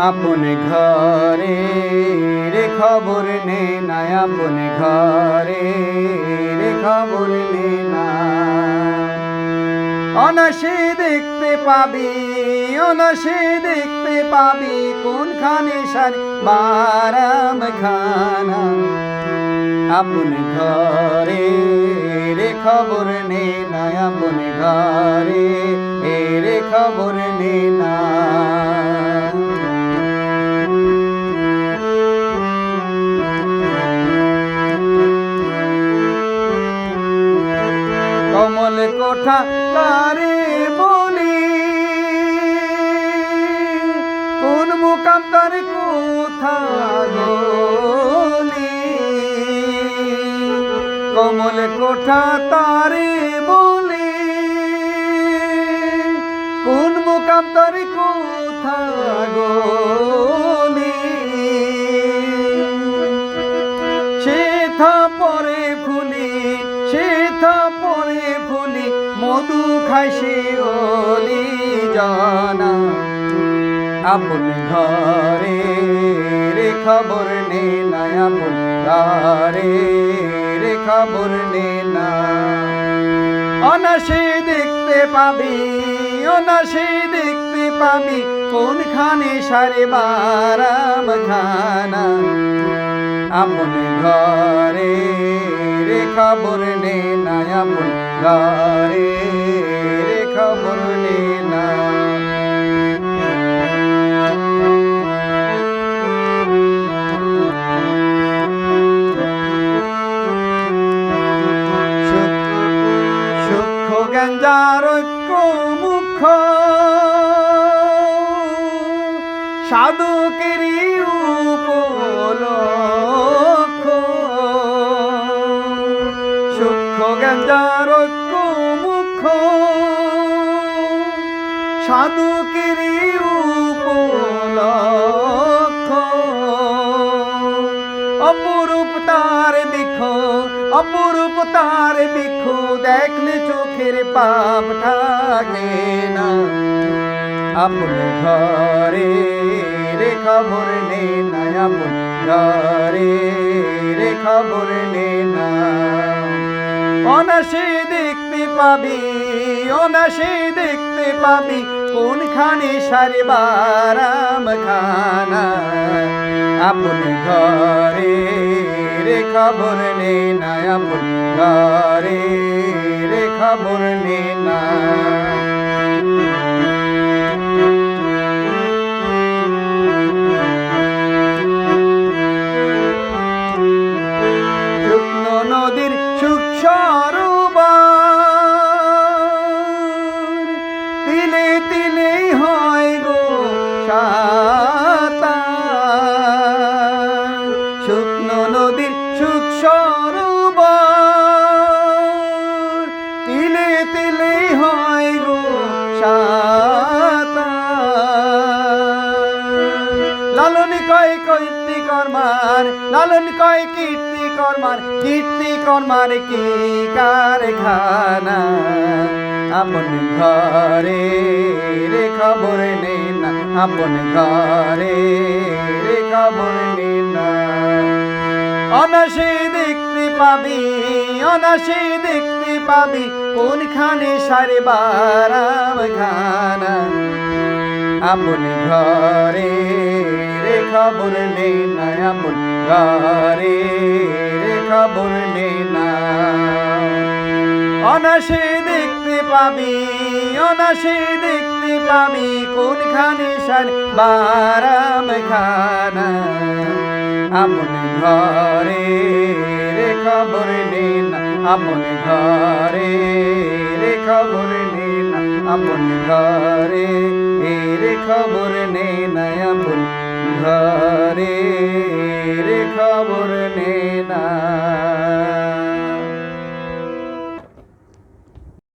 अपने घरे रे खबर ने ना अपने घरे रे खबर ने ना অনাসে দেখতে পাবি অনাসে দেখতে পাবি কোনখানে সার বারাম খানা अपने घरे रे खबर ने ना अपने घरे रे खबर ने ना कमल कोठा कारे बोली कोन मुकाम तार कोथा गोली कमल कोठा तारे बोली कोन मुकाम तार कोथा गोली शेथा परे फुली शेथा परे फुली मधु खाइसे ओली जाना अपने घरे रे खबर ने ना अपने घरे रे खबर ने ना অনাসে দেখতে পাবি অনাসে দেখতে পাবি কোনখানে সারে বারাম খানা अपने घरे रे खबर ने ना अपने घरे रे खबर ने ना সুখ গঞ্জার মুখ সাধকেরই উপলক্ষ সূক্ষ্ম গঞ্জার মুখ সাধকেরই উপলক্ষ অপরূপ তার বিখো অপরূপ তার বিখো দেখলে চোখের পাপ থাকে না अपने घरे रे खबर ने ना अपने घरे रे खबर ने ना অনাসে দেখতে পাবি অনাসে দেখতে পাবি কোনখানে সারে বারাম খানা अपने घरे रे खबर ने ना अपने घरे रे खबर ने ना নদীর সুখ সরোবর তিলে তিলে হয় গো সাঁতার শুকনো নদীর সুখ সরোবর তিলে তিলে হয় গো সাঁতার লালন কয় কীর্তি কর্মার লালন কয় কীর্তি কর্মার কি কারখানা अपने घरे रे खबर ने ना अपने घरे रे खबर ने ना অনাসে দেখতে পাবি অনাসে দেখতে পাবি কোনখানে সারে বারাম খানা अपने घरे रे खबर ने ना अपने घरे रे खबर ने ना অনাসে দেখতে পাবি অনাসে দেখতে পাবি কোনখানে সারে বারাম খানা अपने घरे रे खबर ने ना अपने घरे रे खबर ने ना अपने घरे रे खबर ने ना अपने घरे रे खबर ने ना।